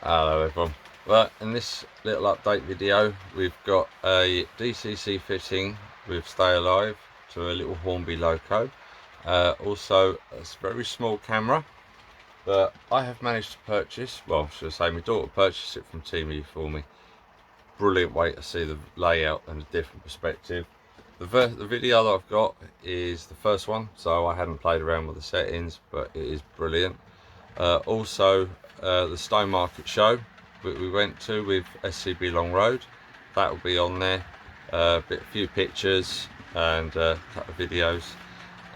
Hello everyone. Well, in this little update video we've got a DCC fitting with Stay Alive to a little Hornby loco. Also a very small camera that I have managed to purchase. Well, should I say my daughter purchased it from Temu for me. Brilliant way to see the layout and a different perspective. The video that I've got is the first one, so I hadn't played around with the settings, but it is brilliant. Also the Stone Market show that we went to with SCB Long Road, that will be on there. A few pictures and a couple of videos,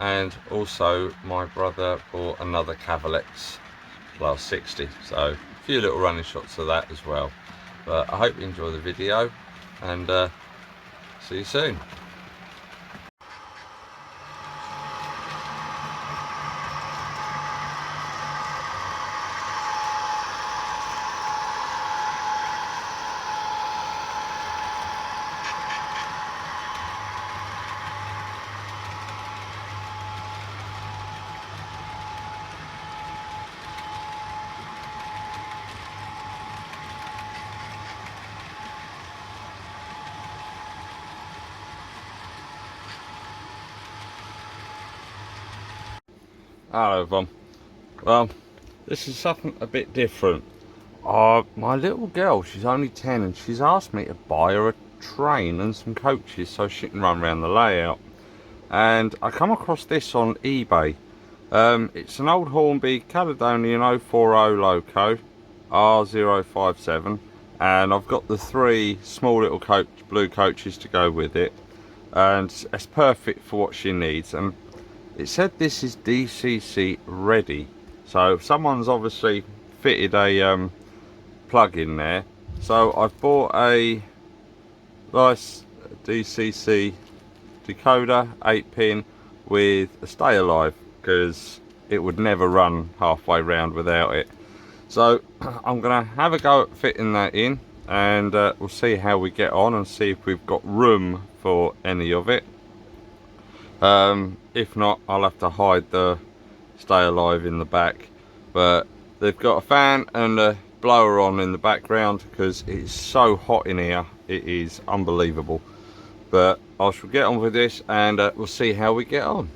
and also my brother bought another Cavalex Class 60, so a few little running shots of that as well. But I hope you enjoy the video, and see you soon. Hello everyone. Well, this is something a bit different. My little girl, she's only 10, and she's asked me to buy her a train and some coaches so she can run around the layout. And I come across this on eBay. It's an old Hornby Caledonian 040 loco R057, and I've got the 3 small little blue coaches to go with it, and it's perfect for what she needs. And it said this is DCC ready, so someone's obviously fitted a plug in there. So I've bought a nice DCC decoder 8-pin with a Stay Alive, because it would never run halfway round without it. So I'm gonna have a go at fitting that in, and we'll see how we get on and see if we've got room for any of it. If not, I'll have to hide the Stay Alive in the back, but they've got a fan and a blower on in the background because it's so hot in here, it is unbelievable. But I shall get on with this, and we'll see how we get on.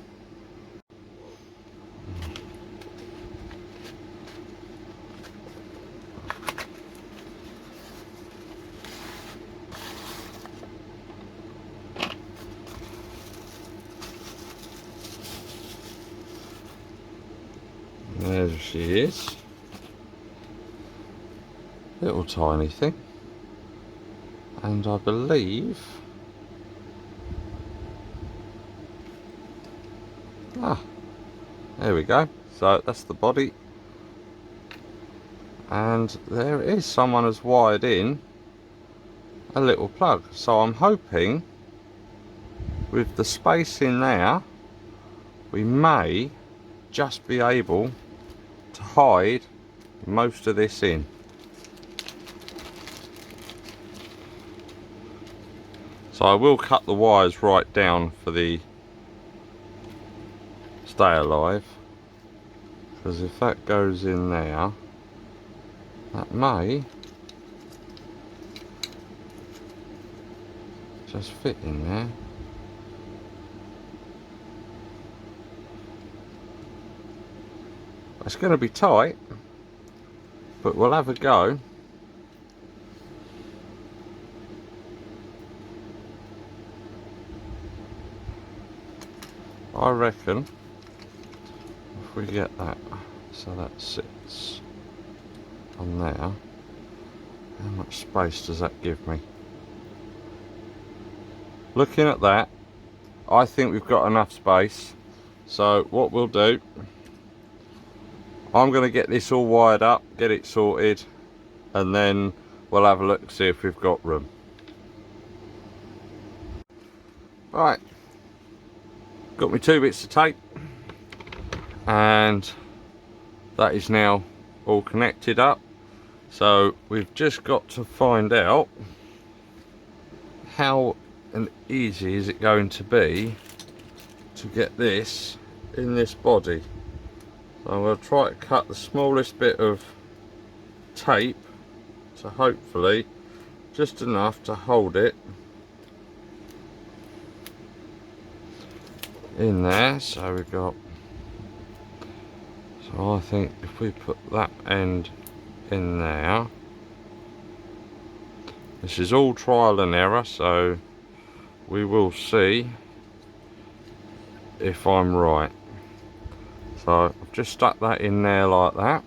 There she is, little tiny thing, and I believe there we go. So that's the body, and there it is. Someone has wired in a little plug, so I'm hoping with the space in there we may just be able to hide most of this in. So I will cut the wires right down for the Stay Alive, because if that goes in there, that may just fit in there. It's going to be tight, but we'll have a go. I reckon if we get that so that sits on there, how much space does that give me? Looking at that, I think we've got enough space. So what we'll do, I'm going to get this all wired up, get it sorted, and then we'll have a look, see if we've got room. Right, got me 2 bits of tape, and that is now all connected up. So we've just got to find out how and easy is it going to be to get this in this body. So I'm going to try to cut the smallest bit of tape to hopefully just enough to hold it in there. So we've got, so I think if we put that end in there, this is all trial and error, so we will see if I'm right. So I've just stuck that in there like that.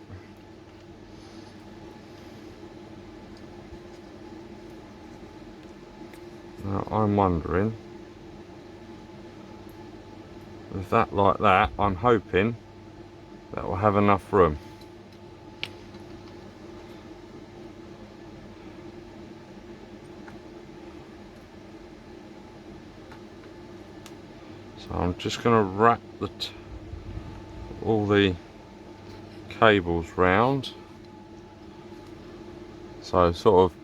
Now I'm wondering, with that like that, I'm hoping that will have enough room. So I'm just going to wrap all the cables round. So sort of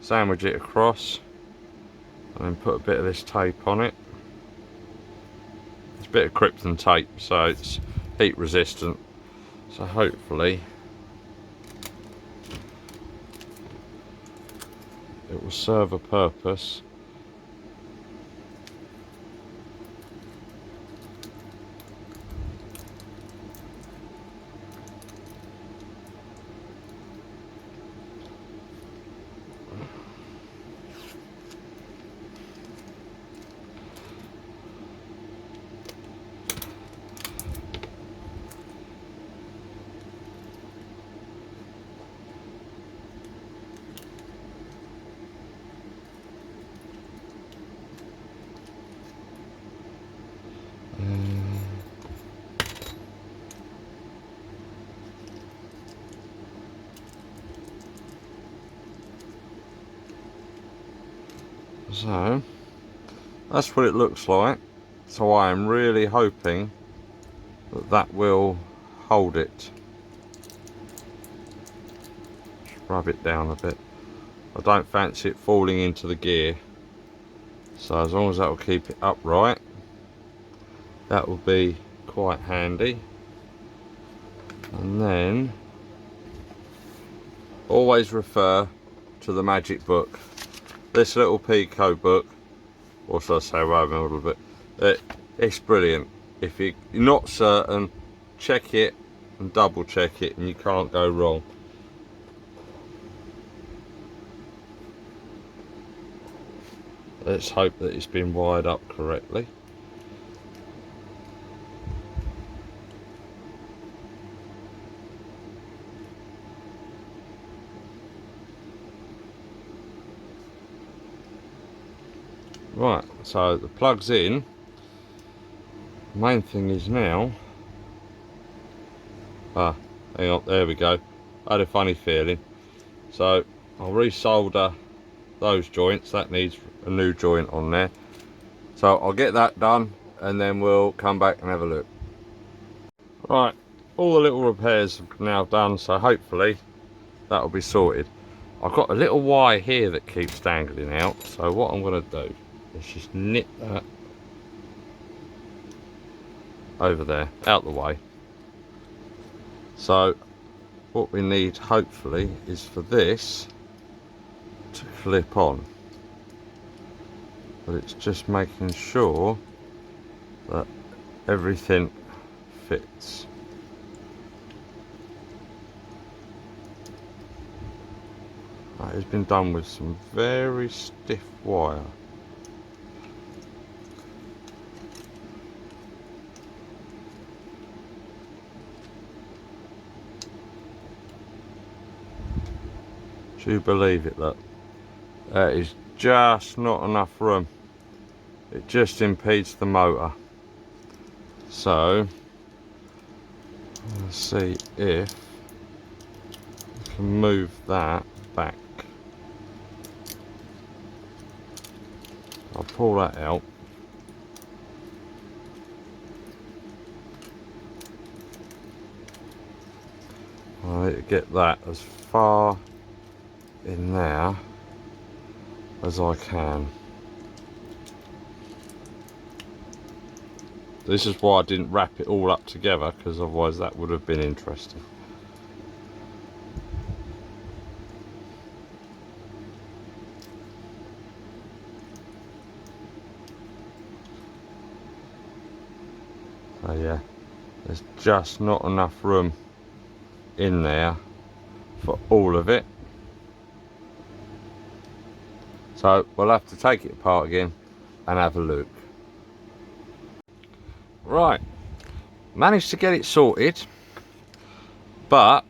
sandwich it across and then put a bit of this tape on it. It's a bit of Krypton tape, so it's heat resistant. So hopefully it will serve a purpose. So that's what it looks like. So I am really hoping that that will hold it. Just rub it down a bit. I don't fancy it falling into the gear, so as long as that will keep it upright, that will be quite handy. And then always refer to the magic book. This little Pico book, or should I say rather a little bit, it's brilliant. If you're not certain, check it and double check it and you can't go wrong. Let's hope that it's been wired up correctly. Right, so the plug's in. Main thing is now, hang on, there we go. I had a funny feeling. So I'll resolder those joints. That needs a new joint on there. So I'll get that done and then we'll come back and have a look. Right, all the little repairs are now done, so hopefully that'll be sorted. I've got a little wire here that keeps dangling out, so what I'm going to do is just nip that over there, out the way. So what we need hopefully is for this to clip on, but it's just making sure that everything fits. That has been done with some very stiff wire. Do you believe it? Look, that is just not enough room. It just impedes the motor. So let's see if we can move that back. I'll pull that out. I need to get that as far in there as I can. This is why I didn't wrap it all up together, because otherwise that would have been interesting. there's just not enough room in there for all of it, so we'll have to take it apart again and have a look. Right, managed to get it sorted, but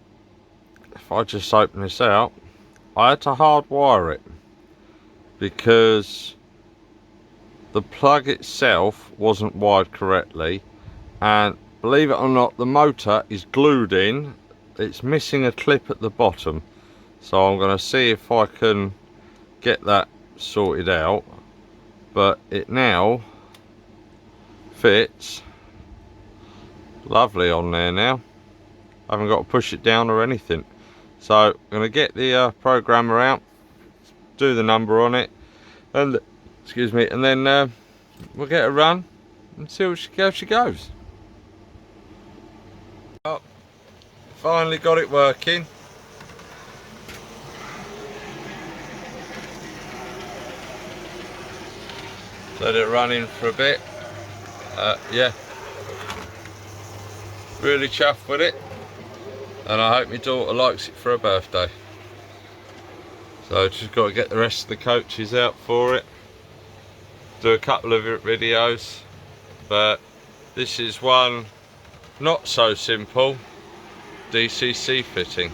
if I just open this out, I had to hardwire it because the plug itself wasn't wired correctly, and believe it or not, the motor is glued in. It's missing a clip at the bottom, so I'm going to see if I can get that sorted out, but it now fits lovely on there now. I haven't got to push it down or anything. So I'm going to get the programmer out, do the number on it, and excuse me, and then we'll get a run and see how she goes. Oh, finally got it working. Let it run in for a bit. Yeah, really chuffed with it, and I hope my daughter likes it for her birthday. So just got to get the rest of the coaches out for it, do a couple of videos, but this is one not so simple DCC fitting.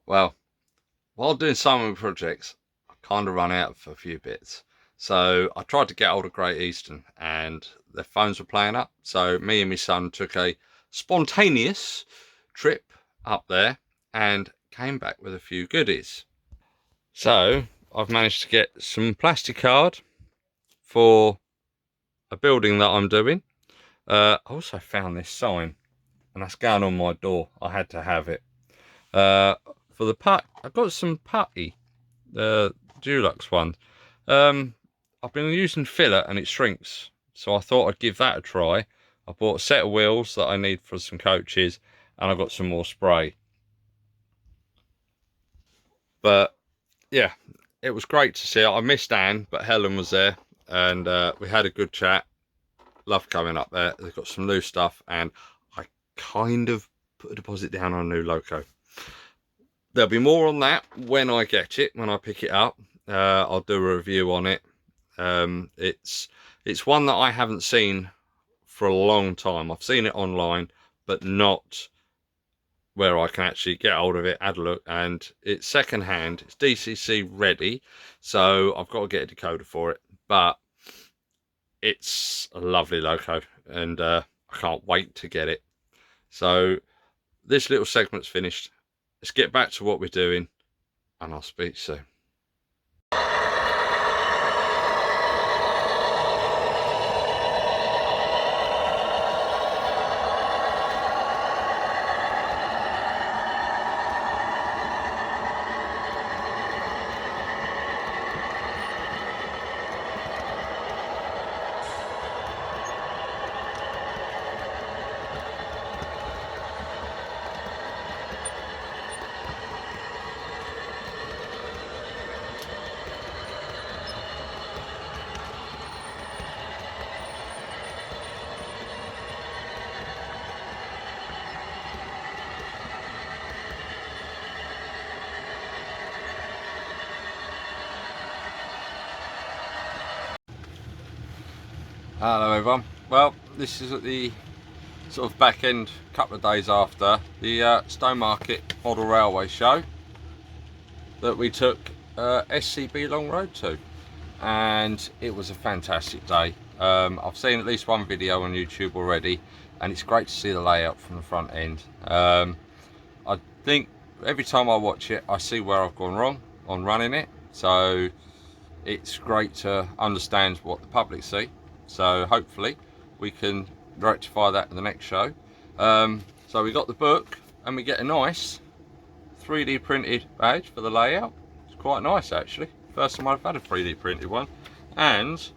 Well, while doing so many projects, I kind of run out of a few bits. So I tried to get hold of Great Eastern, and their phones were playing up. So me and my son took a spontaneous trip up there and came back with a few goodies. So I've managed to get some plastic card for a building that I'm doing. I also found this sign, and that's going on my door. I had to have it. For the putt, I've got some putty, the Dulux one. I've been using filler and it shrinks, so I thought I'd give that a try. I bought a set of wheels that I need for some coaches, and I got some more spray. But yeah, it was great to see. I missed Anne, but Helen was there, and we had a good chat. Love coming up there. They've got some new stuff, and I kind of put a deposit down on a new loco. There'll be more on that when I get it, when I pick it up. I'll do a review on it. It's one that I haven't seen for a long time. I've seen it online, but not where I can actually get hold of it, add a look, and it's second hand. It's DCC ready, so I've got to get a decoder for it, but it's a lovely loco, and I can't wait to get it. So this little segment's finished. Let's get back to what we're doing, and I'll speak soon. Hello everyone. Well, this is at the sort of back end, couple of days after the Stowmarket Model Railway show that we took SCB Long Road to, and it was a fantastic day. I've seen at least one video on YouTube already, and it's great to see the layout from the front end. I think every time I watch it, I see where I've gone wrong on running it, so it's great to understand what the public see. So hopefully we can rectify that in the next show. So we got the book, and we get a nice 3D printed badge for the layout. It's quite nice actually. First time I've had a 3D printed one. And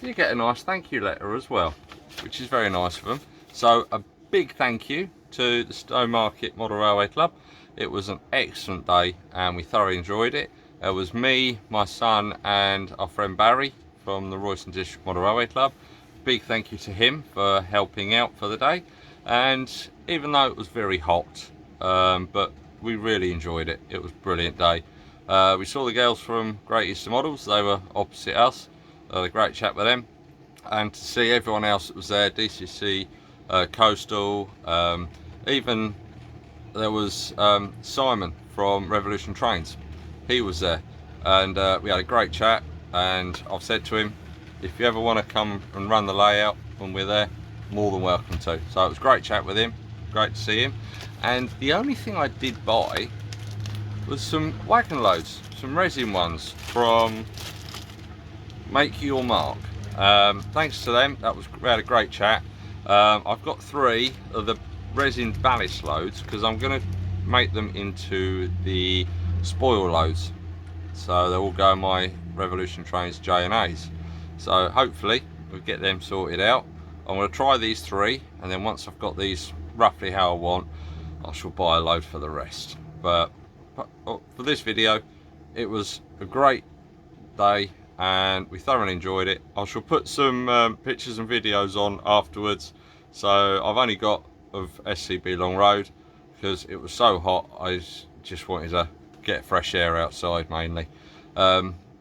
you get a nice thank you letter as well, which is very nice of them. So a big thank you to the Stowmarket Model Railway Club. It was an excellent day and we thoroughly enjoyed it. It was me, my son and our friend Barry from the Royston District Model Railway Club. Big thank you to him for helping out for the day. And even though it was very hot, but we really enjoyed it. It was a brilliant day. We saw the girls from Great Eastern Models. They were opposite us. Had a great chat with them. And to see everyone else that was there, DCC, Coastal, even there was Simon from Revolution Trains. He was there, and we had a great chat. And I've said to him, if you ever want to come and run the layout when we're there, more than welcome to. So it was a great chat with him, great to see him. And the only thing I did buy was some wagon loads, some resin ones from Make Your Mark. Thanks to them, we had a great chat. I've got 3 of the resin ballast loads because I'm going to make them into the spoil loads, so they will go in my Revolution Trains J&As. So hopefully we'll get them sorted out. I'm going to try these 3, and then once I've got these roughly how I want, I shall buy a load for the rest. But for this video, it was a great day and we thoroughly enjoyed it. I shall put some pictures and videos on afterwards. So I've only got of SCB Long Road because it was so hot. I just wanted to get fresh air outside mainly.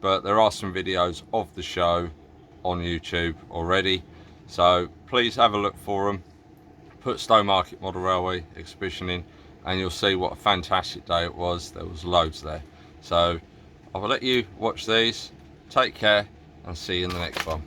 But there are some videos of the show on YouTube already, so please have a look for them. Put Stowmarket Model Railway exhibition in and you'll see what a fantastic day it was. There was loads there. So I'll let you watch these. Take care and see you in the next one.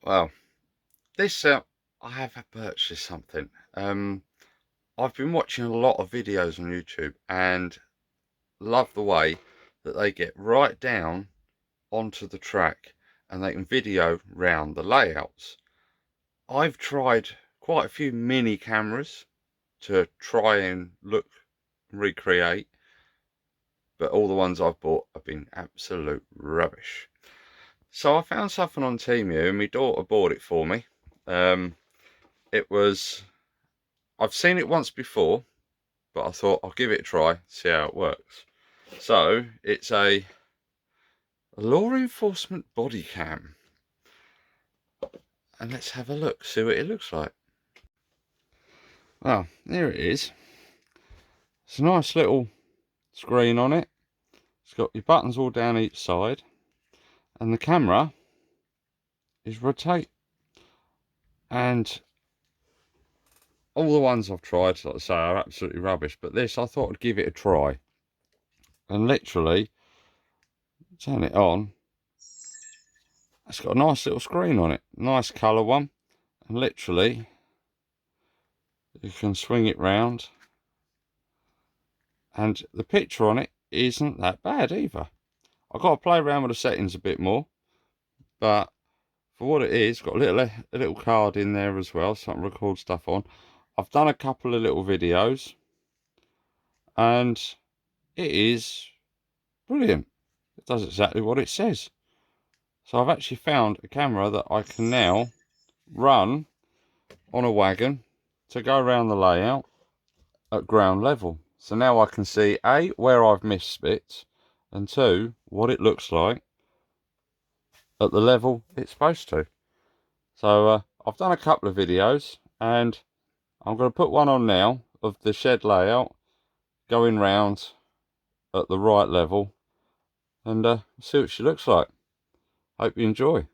Well, this I have purchased something. I've been watching a lot of videos on YouTube and love the way that they get right down onto the track and they can video round the layouts. I've tried quite a few mini cameras to try and recreate, but all the ones I've bought have been absolute rubbish. So I found something on Temu and my daughter bought it for me. It was, I've seen it once before, but I thought I'll give it a try, see how it works. So it's a law enforcement body cam, and let's have a look, see what it looks like. Well, there it is. It's a nice little screen on it. It's got your buttons all down each side, and the camera is rotate. And all the ones I've tried, like I say, are absolutely rubbish, but this I thought I'd give it a try. And literally turn it on. It's got a nice little screen on it, nice colour one, and literally you can swing it round, and the picture on it isn't that bad either. I've got to play around with the settings a bit more, but for what it is, got a little card in there as well, so I can record stuff on. I've done a couple of little videos, and it is brilliant. It does exactly what it says. So I've actually found a camera that I can now run on a wagon to go around the layout at ground level. So now I can see A, where I've missed bits, and 2, what it looks like at the level it's supposed to. So I've done a couple of videos, and I'm going to put one on now of the shed layout going round at the right level, and see what she looks like. Hope you enjoy.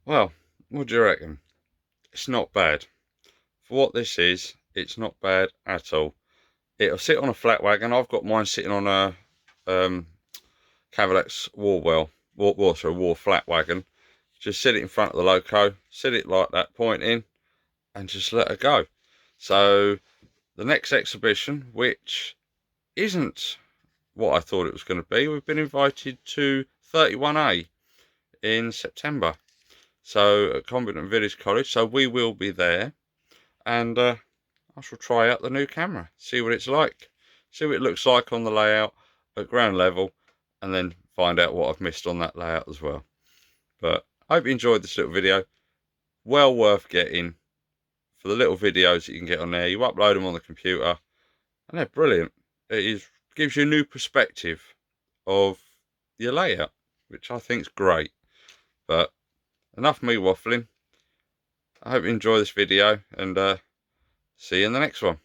Well, what do you reckon? It's not bad. For what this is, it's not bad at all. It'll sit on a flat wagon. I've got mine sitting on a Cavalex war flat wagon. Just sit it in front of the loco, sit it like that, pointing, and just let her go. So the next exhibition, which isn't what I thought it was going to be, we've been invited to 31A in September. So at COMBERTON Village College, so we will be there, and I shall try out the new camera, see what it's like, see what it looks like on the layout at ground level, and then find out what I've missed on that layout as well. But I hope you enjoyed this little video. Well worth getting for the little videos that you can get on there. You upload them on the computer and they're brilliant. Gives you a new perspective of your layout, which I think is great. But enough me waffling. I hope you enjoy this video, and see you in the next one.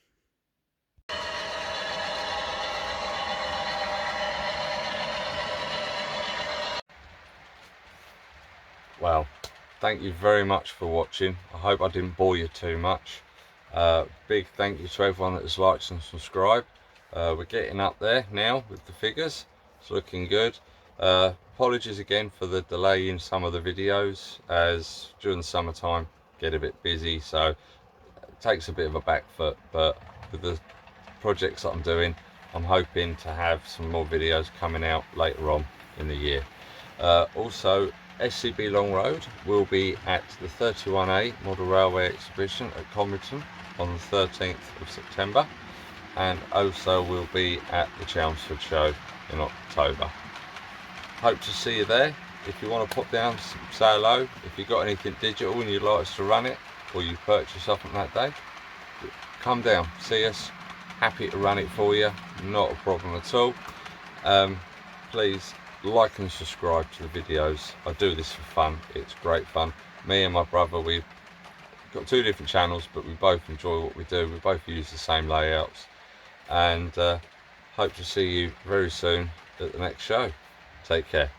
Well, thank you very much for watching. I hope I didn't bore you too much. Big thank you to everyone that has liked and subscribed. We're getting up there now with the figures. It's looking good. Apologies again for the delay in some of the videos, as during the summertime get a bit busy, so it takes a bit of a back foot. But with the projects that I'm doing, I'm hoping to have some more videos coming out later on in the year. Also, SCB Long Road will be at the 31A Model Railway Exhibition at COMBERTON on the 13th of September, and also will be at the Chelmsford show in October. Hope to see you there. If you want to pop down, say hello. If you've got anything digital and you'd like us to run it, or you purchase something that day, come down, see us. Happy to run it for you, not a problem at all. Please like and subscribe to the videos. I do this for fun. It's great fun. Me and my brother, we've got two different channels, but we both enjoy what we do. We both use the same layouts, and hope to see you very soon at the next show. Take care.